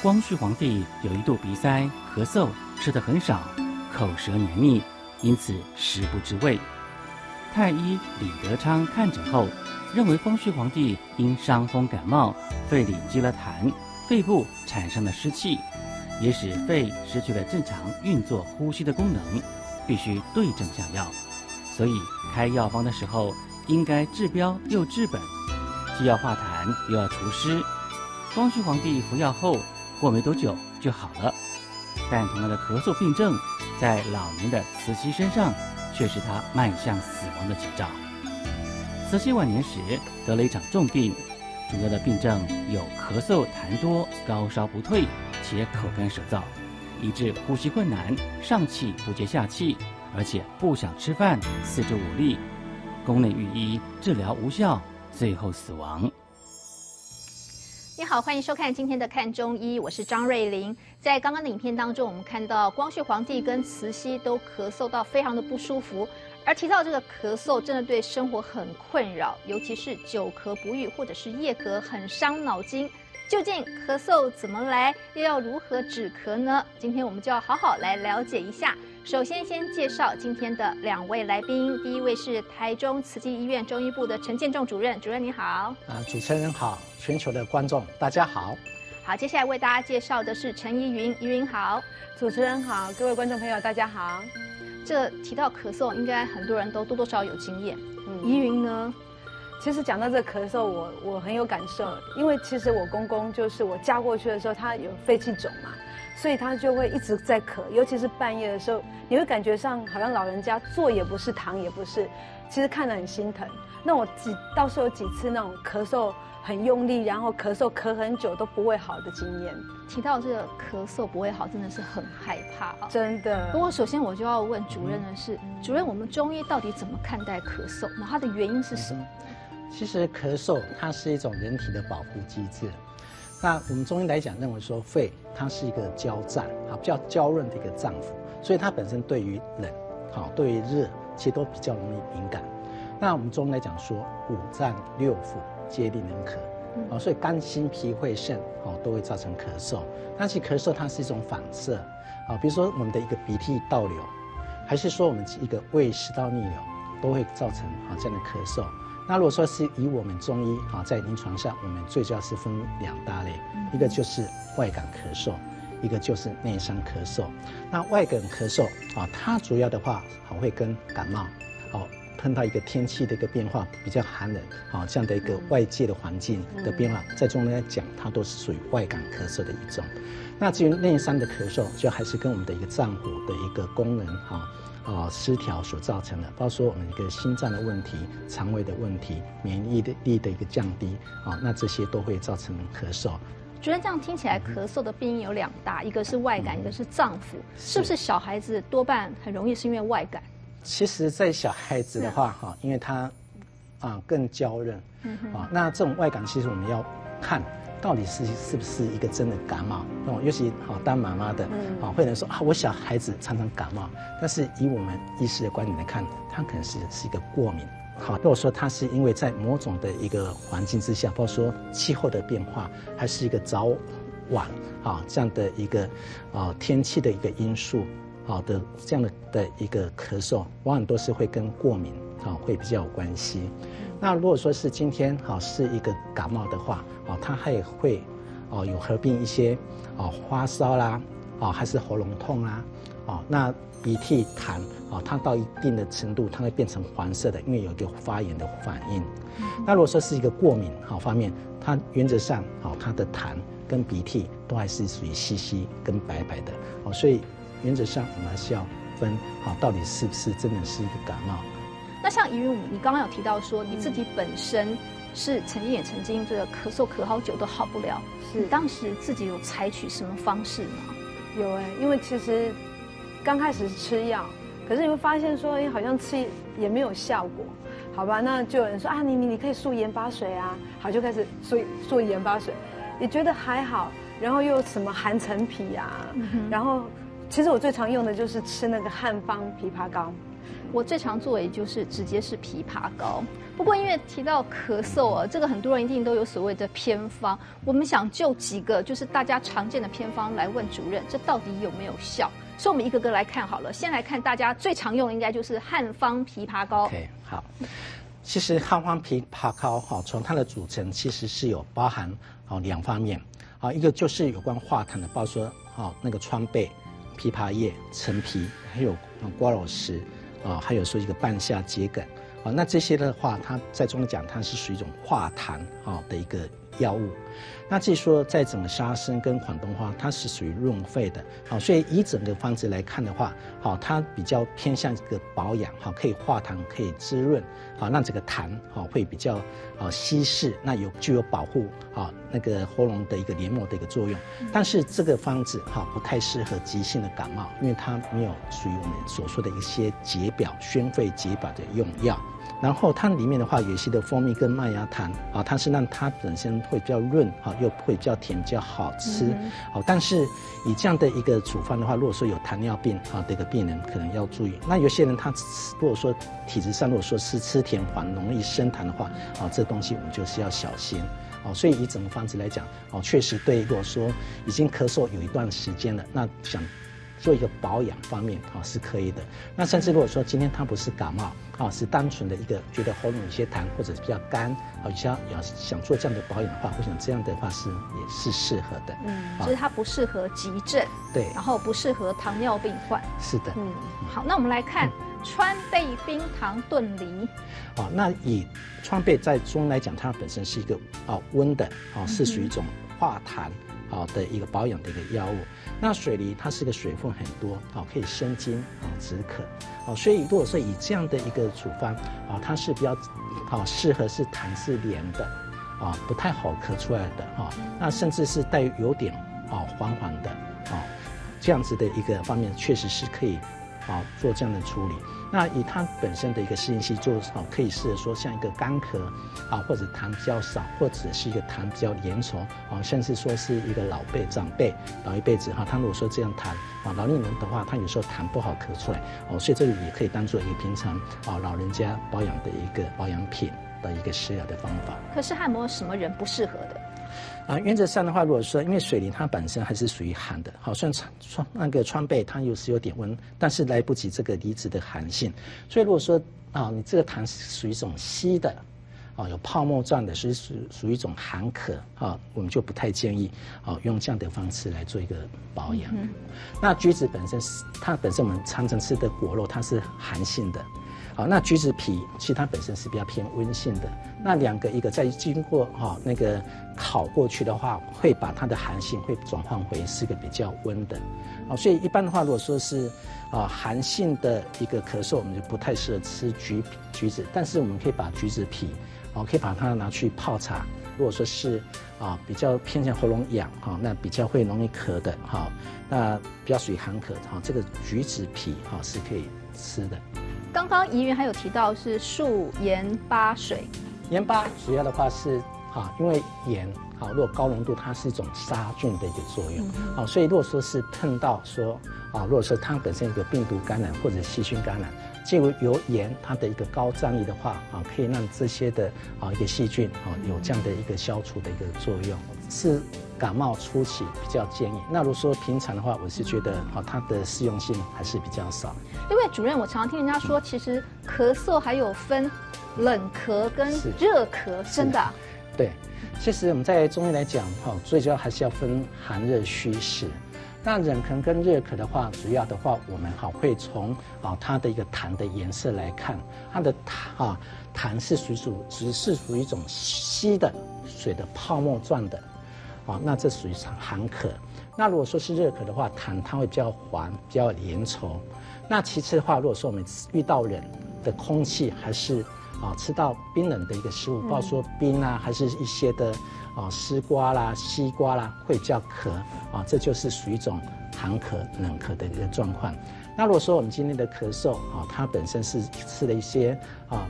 光绪皇帝有一度鼻塞、咳嗽，吃得很少，口舌黏腻，因此食不知味。太医李德昌看诊后，认为光绪皇帝因伤风感冒，肺里积了痰，肺部产生了湿气，也使肺失去了正常运作呼吸的功能，必须对症下药。所以开药方的时候，应该治标又治本，既要化痰又要除湿。光绪皇帝服药后，过没多久就好了。但同样的咳嗽病症，在老年的慈禧身上，却是他迈向死亡的前兆。慈禧晚年时得了一场重病，主要的病症有咳嗽痰多、高烧不退，且口干舌燥，以致呼吸困难，上气不接下气，而且不想吃饭，四肢无力。宫内御医治疗无效，最后死亡。你好，欢迎收看今天的看中医，我是张瑞玲。在刚刚的影片当中，我们看到光绪皇帝跟慈禧都咳嗽到非常的不舒服，而提到这个咳嗽真的对生活很困扰，尤其是久咳不愈或者是夜咳，很伤脑筋。究竟咳嗽怎么来，又要如何止咳呢？今天我们就要好好来了解一下。首先介绍今天的2位来宾，第一位是台中慈济医院中医部的陈建仲主任，主任你好。主持人好，全球的观众大家好。好，接下来为大家介绍的是陈怡云，怡云好。主持人好，各位观众朋友大家好。这提到咳嗽，应该很多人都多多少少有经验。怡云呢？其实讲到这咳嗽，我很有感受，因为其实我公公就是我嫁过去的时候，他有肺气肿嘛，所以他就会一直在咳，尤其是半夜的时候，你会感觉上好像老人家坐也不是，躺也不是，其实看得很心疼。那我倒是有几次那种咳嗽很用力，然后咳很久都不会好的经验。提到这个咳嗽不会好，真的是很害怕啊，真的。不过首先我就要问主任的是，主任，我们中医到底怎么看待咳嗽？那它的原因是什么？其实咳嗽它是一种人体的保护机制。那我们中医来讲，认为说肺它是一个交战比较娇润的一个脏腑，所以它本身对于冷对于热其实都比较容易敏感。那我们中医来讲说五脏六腑皆令人咳，所以肝心脾肺肾都会造成咳嗽。但其实咳嗽它是一种反射比如说我们的一个鼻涕倒流，还是说我们一个胃食道逆流，都会造成这样的咳嗽。那如果说是以我们中医在临床上，我们最主要是分2大类，一个就是外感咳嗽，一个就是内伤咳嗽。那外感咳嗽它主要的话会跟感冒碰到一个天气的一个变化，比较寒冷这样的一个外界的环境的变化，在中医来讲，它都是属于外感咳嗽的一种。那至于内伤的咳嗽，就还是跟我们的一个脏腑的一个功能失调所造成的，包括说我们一个心脏的问题、肠胃的问题、免疫力的一个降低那这些都会造成咳嗽。主任，这样听起来咳嗽的病因有2大，一个是外感，一个是脏腑，是不是小孩子多半很容易是因为外感？其实在小孩子的话因为他更娇嫩那这种外感其实我们要看到底是不是一个真的感冒尤其当妈妈的会有人说我小孩子常常感冒，但是以我们医师的观点来看，他可能是一个过敏如果说他是因为在某种的一个环境之下，包括说气候的变化，还是一个早晚这样的一个天气的一个因素的这样的一个咳嗽，往往都是会跟过敏会比较有关系。那如果说是今天是一个感冒的话它还会有合并一些发烧啦还是喉咙痛啦那鼻涕痰它到一定的程度，它会变成黄色的，因为有一个发炎的反应。那如果说是一个过敏方面，它原则上它的痰跟鼻涕都还是属于稀稀跟白白的所以原则上我们还是要分到底是不是真的是一个感冒。那像怡云，你刚刚有提到说你自己本身是曾经这个咳嗽咳好久都好不了，你当时自己有采取什么方式吗？有因为其实刚开始是吃药，可是你会发现说好像吃也没有效果，好吧，那就有人说你可以漱盐巴水好，就开始漱盐巴水，也觉得还好，然后又什么含陈皮然后其实我最常用的就是吃那个汉方枇杷膏，我最常做的也就是直接是枇杷膏。不过因为提到咳嗽啊，这个很多人一定都有所谓的偏方，我们想就几个就是大家常见的偏方来问主任，这到底有没有效？所以我们一个个来看好了。先来看大家最常用的应该就是汉方枇杷膏。OK， 好。其实汉方枇杷膏从它的组成其实是有包含2方面一个就是有关化痰的，包括说那个川贝、枇杷叶、陈皮，还有瓜蒌实还有说一个半夏、桔梗那这些的话，它在中医讲它是属于一种化痰的一个药物。那至于说在整个沙参跟广东花，它是属于润肺的所以以整个方子来看的话它比较偏向一个保养可以化痰，可以滋润让这个痰会比较稀释，那具有保护那个喉咙的一个黏膜的一个作用。但是这个方子不太适合急性的感冒，因为它没有属于我们所说的一些解表、宣肺解表的用药。然后它里面的话有一些的蜂蜜跟麦芽糖它是让它本身会比较润又会比较甜，比较好吃但是以这样的一个处方的话，如果说有糖尿病的一个病人可能要注意。那有些人他如果说体质上如果说是吃甜反容易生痰的话这东西我们就是要小心所以以整个方子来讲确实对，如果说已经咳嗽有一段时间了，那想做一个保养方面是可以的。那甚至如果说今天他不是感冒是单纯的一个觉得喉咙有些痰或者是比较干想做这样的保养的话，我想这样的话也是适合的。就是它不适合急症，对，然后不适合糖尿病患。是的。好，那我们来看川贝冰糖炖梨。那以川贝在中医来讲，它本身是一个温的是属于一种化痰的一个保养的一个药物。那水梨它是个水分很多可以生津止渴所以如果说以这样的一个处方它是比较适合是痰是黏的不太好咳出来的那甚至是带有点黄黄的这样子的一个方面，确实是可以做这样的处理。那以它本身的一个适应性，就可以适合说像一个干咳或者痰比较少，或者是一个痰比较粘稠甚至说是一个长辈老一辈子他如果说这样痰老年人的话，他有时候痰不好咳出来所以这个也可以当做一个平常老人家保养的一个保养品的一个适合的方法。可是还有没有什么人不适合的？原则上的话，如果说因为水梨它本身还是属于寒的，虽然那个川贝它又是有点温，但是来不及这个梨子的寒性，所以如果说你这个痰是属于一种稀的有泡沫状的，是属于一种寒咳我们就不太建议用这样的方式来做一个保养。那橘子本身它本身我们常常吃的果肉它是寒性的。那橘子皮其实它本身是比较偏温性的，那一个在经过那个烤过去的话，会把它的寒性会转换回是个比较温的所以一般的话，如果说是寒性的一个咳嗽，我们就不太适合吃橘子，但是我们可以把橘子皮可以把它拿去泡茶。如果说是比较偏向喉咙痒那比较会容易咳的那比较属于寒咳这个橘子皮是可以吃的。刚刚怡云还有提到是树盐巴水，盐巴主要的话是因为盐如果高浓度它是一种杀菌的一个作用所以如果说是碰到说如果说它本身有个病毒感染或者细菌感染，就由盐它的一个高张力的话可以让这些的一个细菌有这样的一个消除的一个作用，是感冒初期比较建议。那如果说平常的话，我是觉得它的适用性还是比较少。因为主任我常常听人家说其实咳嗽还有分冷咳跟热咳，真的对，其实我们在中医来讲最主要还是要分寒热虚实。那冷咳跟热咳的话，主要的话我们会从它的一个痰的颜色来看，它的痰是属于一种稀的水的泡沫状的那这属于寒咳。那如果说是热咳的话，痰它会比较黄，比较粘稠。那其次的话，如果说我们遇到冷的空气，还是吃到冰冷的一个食物，包括说冰还是一些的丝瓜啦、西瓜啦，会比较咳这就是属于一种寒咳、冷咳的一个状况。那如果说我们今天的咳嗽它本身是吃了一些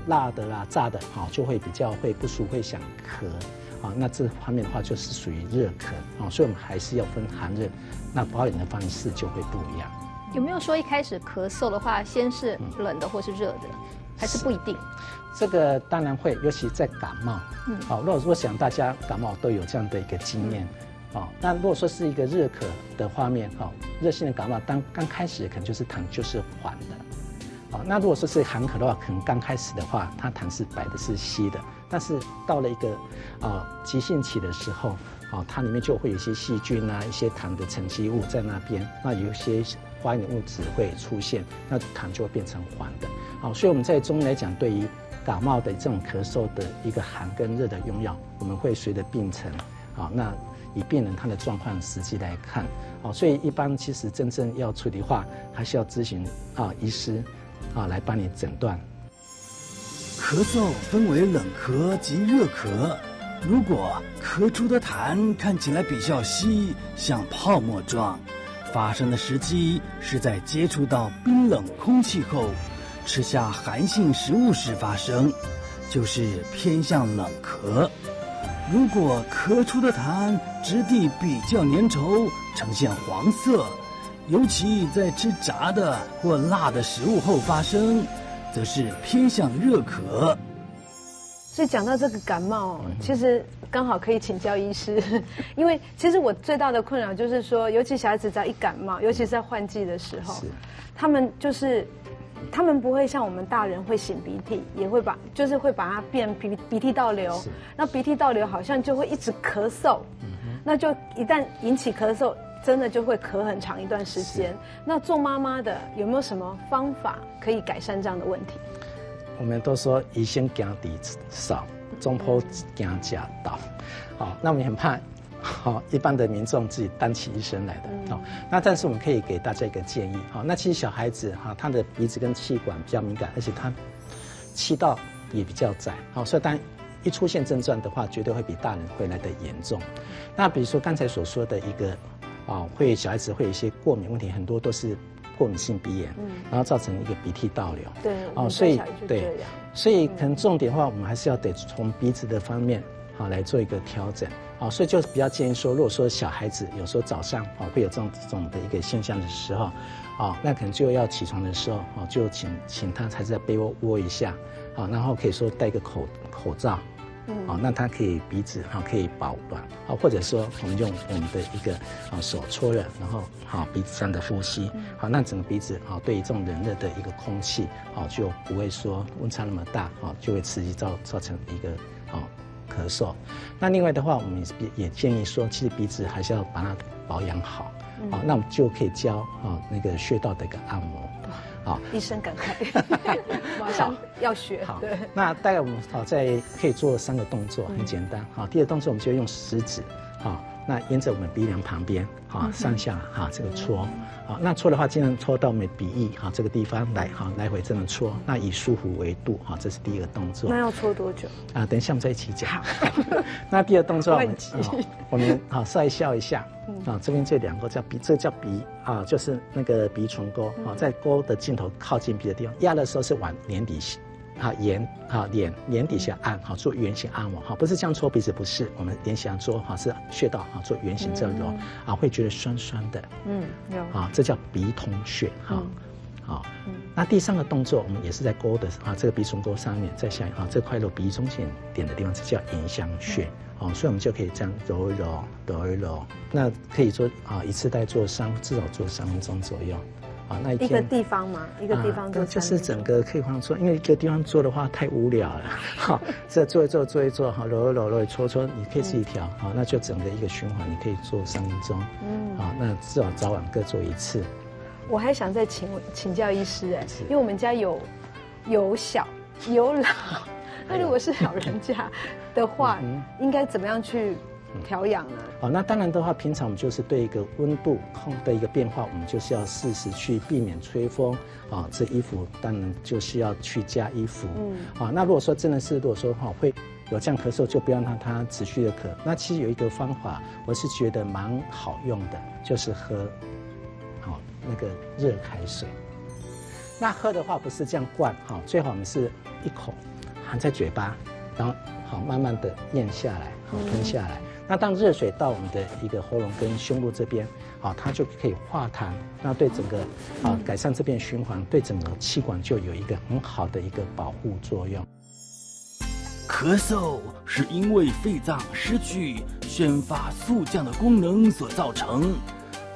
辣的啦、炸的就会比较会不舒服，会想咳那这方面的话就是属于热咳所以我们还是要分寒热，那保养的方式就会不一样。有没有说一开始咳嗽的话，先是冷的或是热的，还是不一定？这个当然会，尤其在感冒。好，如果说想大家感冒都有这样的一个经验。那如果说是一个热咳的画面，热性的感冒，刚开始可能就是痰就是黄的。那如果说是寒咳的话，可能刚开始的话，它痰是白的，是稀的。但是到了一个急性期的时候，它里面就会有一些细菌啊，一些痰的沉积物在那边，那有一些发炎的物质会出现，那痰就会变成黄的。所以我们在中医来讲，对于感冒的这种咳嗽的一个寒跟热的用药，我们会随着病程，那以病人他的状况实际来看，所以一般其实真正要处理的话，还是要咨询医师来帮你诊断。咳嗽分为冷咳及热咳，如果咳出的痰看起来比较稀，像泡沫状，发生的时机是在接触到冰冷空气后，吃下寒性食物时发生，就是偏向冷咳。如果咳出的痰质地比较粘稠，呈现黄色，尤其在吃炸的或辣的食物后发生，则是偏向热咳。所以讲到这个感冒，其实刚好可以请教医师，因为其实我最大的困扰就是说，尤其小孩子只要一感冒，尤其是在换季的时候，他们不会像我们大人会擤鼻涕，也会会把它变鼻涕倒流，那鼻涕倒流好像就会一直咳嗽，那就一旦引起咳嗽，真的就会咳很长一段时间。那做妈妈的有没有什么方法可以改善这样的问题？我们都说医生行地少，中坡行假道。那我们很怕。一般的民众自己担起医生来的。那但是我们可以给大家一个建议。那其实小孩子他的鼻子跟气管比较敏感，而且他气道也比较窄，所以当一出现症状的话，绝对会比大人会来的严重。那比如说刚才所说的一个小孩子会有一些过敏问题，很多都是过敏性鼻炎，然后造成一个鼻涕倒流。对，所以所以可能重点的话，我们还是要得从鼻子的方面来做一个调整。所以就比较建议说，如果说小孩子有时候早上会有这种的一个现象的时候，那可能就要起床的时候就请他还是在被窝窝一下，然后可以说戴个口罩，那他可以鼻子可以保暖，或者说我们用我们的一个手搓热，然后鼻子上的呼吸，那整个鼻子对于这种冷热的一个空气就不会说温差那么大，就会刺激造成一个咳嗽。那另外的话，我们也建议说，其实鼻子还是要把它保养好，那我们就可以教那个穴道的一个按摩。医生赶快马上要学。对，那大概我们可以做3个动作，很简单。第二个动作我们就用食指，那沿着我们鼻梁旁边上下这个搓，那搓的话尽量搓到我们鼻翼这个地方来回这么搓，那以舒服为度，这是第一个动作。那要搓多久？等一下我们再一起讲。那第二动作我们稍微笑一下，这边这2个这个叫鼻就是那个鼻唇沟，在沟的尽头靠近鼻的地方，压的时候是往脸底下。脸底下按做圆形按摩，不是这样搓鼻子，不是，我们脸想做是穴道做圆形这样揉，会觉得酸酸的，有这叫鼻通穴，那第3个动作我们也是在沟的这个鼻唇沟上面，在下这块肉鼻中间点的地方，这叫迎香穴，所以我们就可以这样揉一揉，揉一揉，那可以做一次大概至少做3分钟左右。那一个地方嘛，一个地方做就是整个可以放做，因为一个地方做的话太无聊了。这做一做，揉一揉，搓，你可以自己调，那就整个一个循环，你可以做3分钟。那至少早晚各做1次。我还想再请教医师因为我们家有小有老，那如果是老人家的话，应该怎么样去调养呢？那当然的话，平常我们就是对一个温度的一个变化，我们就是要适时去避免吹风这衣服当然就是要去加衣服。那如果说真的是会有这样咳嗽，就不要让它持续的咳。那其实有一个方法，我是觉得蛮好用的，就是喝那个热开水。那喝的话不是这样灌，最好我们是一口含在嘴巴，然后慢慢的咽下来，吞下来。那当热水到我们的一个喉咙跟胸部这边，它就可以化痰，那对整个改善这边循环，对整个气管就有一个很好的一个保护作用。咳嗽是因为肺脏失去宣发速降的功能所造成，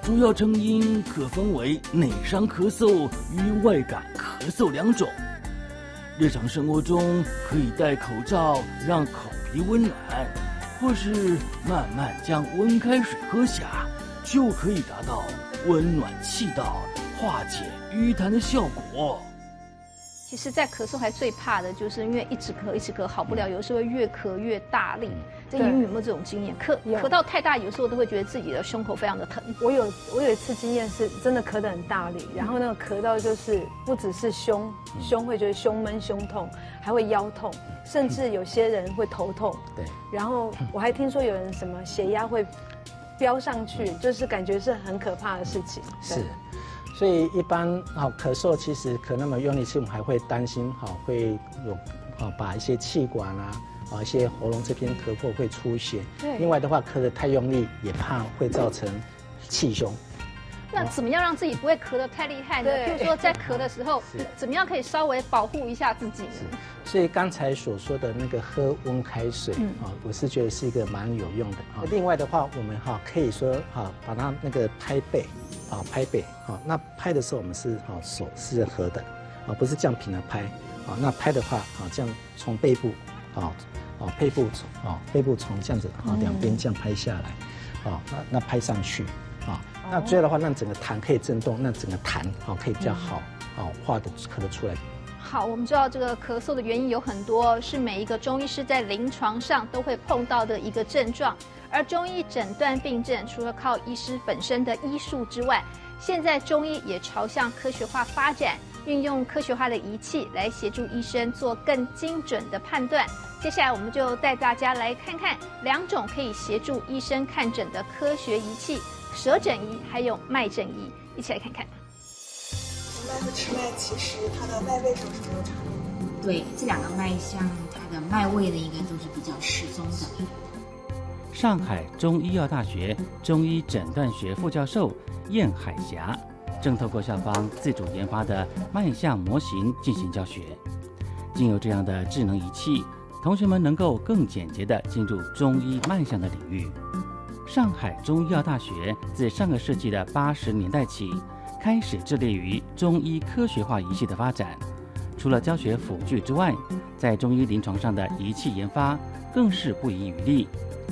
主要成因可分为内伤咳嗽与外感咳嗽2种。日常生活中可以戴口罩让口鼻温暖，或是慢慢将温开水喝下，就可以达到温暖气道、化解淤痰的效果。其实，在咳嗽还最怕的就是因为一直咳好不了，有时候会越咳越大力。这莹莹有没有这种经验？咳到太大，有时候都会觉得自己的胸口非常的疼。我有一次经验是真的咳得很大力，然后那个咳到就是不只是胸会觉得胸闷胸痛，还会腰痛，甚至有些人会头痛。对。然后我还听说有人什么血压会飙上去，就是感觉是很可怕的事情。是。所以一般咳嗽其实咳那么用力，其实我们还会担心会有把一些气管一些喉咙这边咳破会出血。对。另外的话，咳得太用力也怕会造成气胸。那怎么样让自己不会咳得太厉害呢？譬如说在咳的时候，怎么样可以稍微保护一下自己呢？所以刚才所说的那个喝温开水我是觉得是一个蛮有用的另外的话，我们可以说把它那个拍背拍背那拍的时候我们是手是合的不是这样平的拍那拍的话这样从背部背部从这样子两边这样拍下来那拍上去那这样的话让整个痰可以震动，那整个痰可以比较好化的咳得出来。好，我们知道这个咳嗽的原因有很多，是每一个中医师在临床上都会碰到的一个症状。而中医诊断病症，除了靠医师本身的医术之外，现在中医也朝向科学化发展，运用科学化的仪器来协助医生做更精准的判断。接下来我们就带大家来看看2种可以协助医生看诊的科学仪器：舌诊仪还有脉诊仪。一起来看看。脉和迟脉其实它的脉位上是没有差别的。对，这2个脉象它的脉位呢应该都是比较适中的。上海中医药大学中医诊断学副教授燕海霞正透过校方自主研发的脉象模型进行教学。经由这样的智能仪器，同学们能够更简洁地进入中医脉象的领域。上海中医药大学自上个世纪的80年代起，开始致力于中医科学化仪器的发展。除了教学辅具之外，在中医临床上的仪器研发更是不遗余力。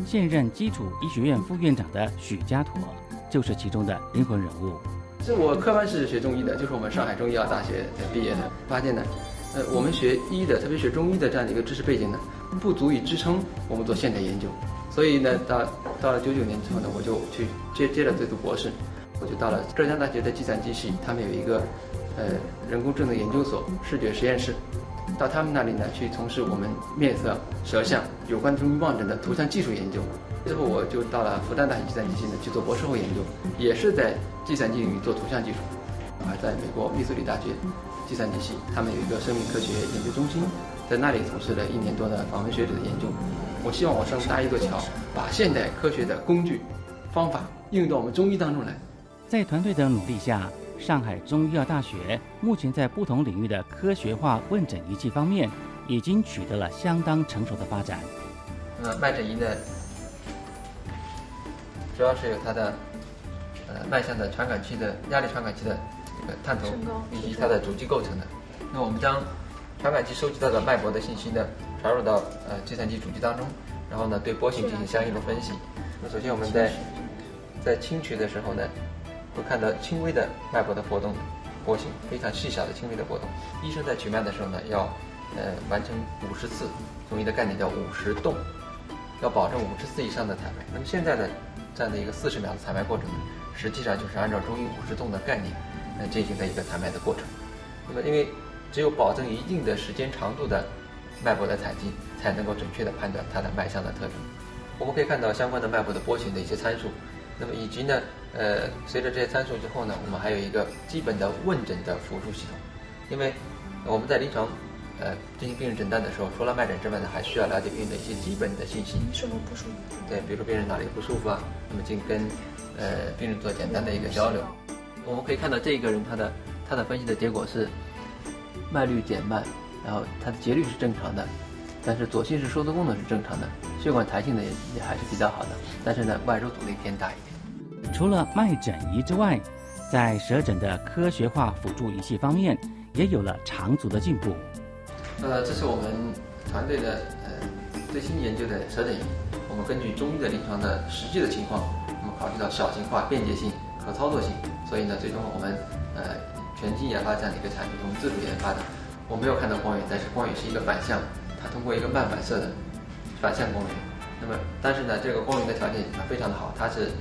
现任基础医学院副院长的许家妥就是其中的灵魂人物。是我科班是学中医的，就是我们上海中医药大学毕业的。发现呢，我们学医的，特别学中医的这样的一个知识背景呢，不足以支撑我们做现代研究。所以呢，到了99年之后呢，我就去接着读博士，我就到了浙江大学的计算机系，他们有一个人工智能研究所视觉实验室。到他们那里呢，去从事我们面色、舌象有关中医望诊的图像技术研究。之后我就到了复旦大学计算机系呢去做博士后研究，也是在计算机领域做图像技术。在美国密苏里大学计算机系，他们有一个生命科学研究中心，在那里从事了1年多的访问学者的研究。我希望我上搭一座桥，把现代科学的工具、方法应用到我们中医当中来。在团队的努力下，上海中医药大学目前在不同领域的科学化问诊仪器方面，已经取得了相当成熟的发展。脉诊仪呢，主要是有它的脉象的传感器的压力传感器的这个探头以及它的主机构成的。那我们将传感器收集到的脉搏的信息呢，传入到计算机主机当中，然后呢对波形进行相应的分析。那首先我们在清取的时候呢，会看到轻微的脉搏的波动，波形非常细小的轻微的波动。医生在取脉的时候呢，要完成50次，中医的概念叫50动，要保证50次以上的采脉。那么现在呢，这样的一个40秒的采脉过程呢，实际上就是按照中医50动的概念进行的一个采脉的过程。那么因为只有保证一定的时间长度的脉搏的采集，才能够准确的判断它的脉象的特征。我们可以看到相关的脉搏的波形的一些参数，那么以及呢随着这些参数之后呢，我们还有一个基本的问诊的辅助系统。因为我们在临床进行病人诊断的时候，除了脉诊之外呢，还需要了解病人的一些基本的信息。是否不舒服？对，比如说病人哪里不舒服啊，那么跟病人做简单的一个交流。我们可以看到这个人他的分析的结果是脉率减慢，然后他的节律是正常的，但是左心室收缩功能是正常的，血管弹性呢也还是比较好的，但是呢外周阻力偏大一点。除了脉诊仪之外，在舌诊的科学化辅助仪器方面，也有了长足的进步。这是我们团队的最新研究的舌诊仪。我们根据中医的临床的实际的情况，我们考虑到小型化、便捷性、可操作性，所以呢，最终我们全新研发这样的一个产品，我们自主研发的。我没有看到光源，但是光源是一个反向，它通过一个慢反射的反向光源。那么，但是呢，这个光源的条件非常的好，它是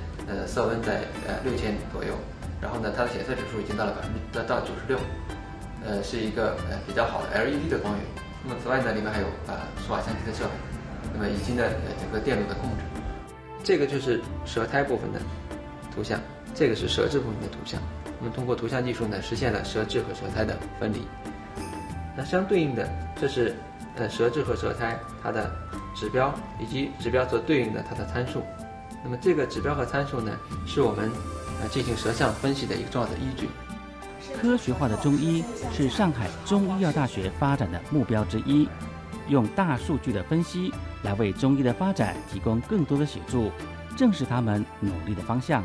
色温在6000左右，然后呢，它的检测指数已经到96%，是一个比较好的 LED 的光源。那么此外呢，里面还有数码相机的设备，那么以及呢整个电路的控制。这个就是舌苔部分的图像，这个是舌质部分的图像。我们通过图像技术呢，实现了舌质和舌苔的分离。那相对应的，这是舌质和舌苔它的指标，以及指标所对应的它的参数。那么这个指标和参数呢，是我们进行舌象分析的一个重要的依据。科学化的中医是上海中医药大学发展的目标之一，用大数据的分析来为中医的发展提供更多的协助，正是他们努力的方向。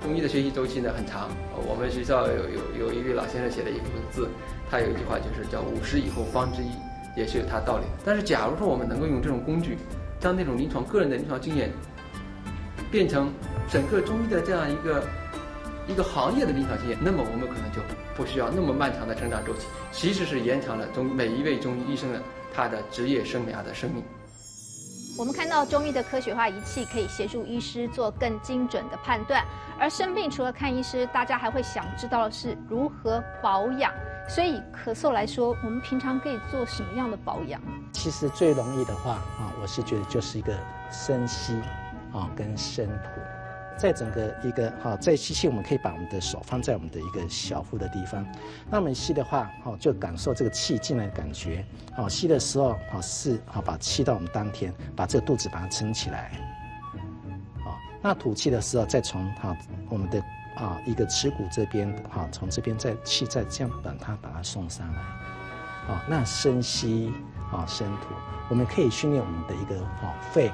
中医的学习周期呢很长，我们学校有一位老先生写了一幅字，他有一句话就是叫50以后方知医，也是有他道理的。但是假如说我们能够用这种工具，将那种个人的临床经验变成整个中医的这样一个行业的临床经验，那么我们可能就不需要那么漫长的成长周期，其实是延长了每一位中医医生的他的职业生涯的生命。我们看到中医的科学化仪器可以协助医师做更精准的判断，而生病除了看医师，大家还会想知道的是如何保养。所以咳嗽来说，我们平常可以做什么样的保养？其实最容易的话我是觉得就是一个深吸跟深吐。在整个一个在吸气，我们可以把我们的手放在我们的一个小腹的地方。那我们吸的话就感受这个气进来的感觉。吸的时候是把气到我们丹田，把这个肚子把它撑起来。那吐气的时候，再从我们的一个耻骨这边从这边气再这样把它送上来。那深吸深吐，我们可以训练我们的一个肺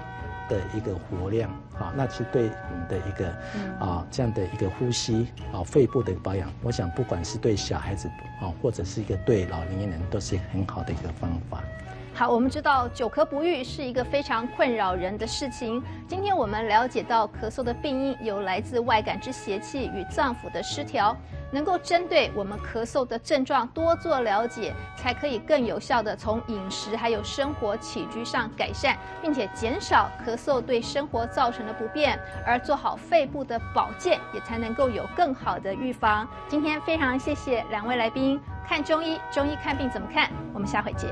的一个活量那其实对我们的一个这样的一个呼吸肺部的保养，我想不管是对小孩子或者是一个对老年人都是很好的一个方法。好，我们知道久咳不愈是一个非常困扰人的事情。今天我们了解到咳嗽的病因有来自外感之邪气与脏腑的失调，能够针对我们咳嗽的症状多做了解，才可以更有效的从饮食还有生活起居上改善，并且减少咳嗽对生活造成的不便，而做好肺部的保健，也才能够有更好的预防。今天非常谢谢两位来宾，看中医，中医看病怎么看？我们下回见。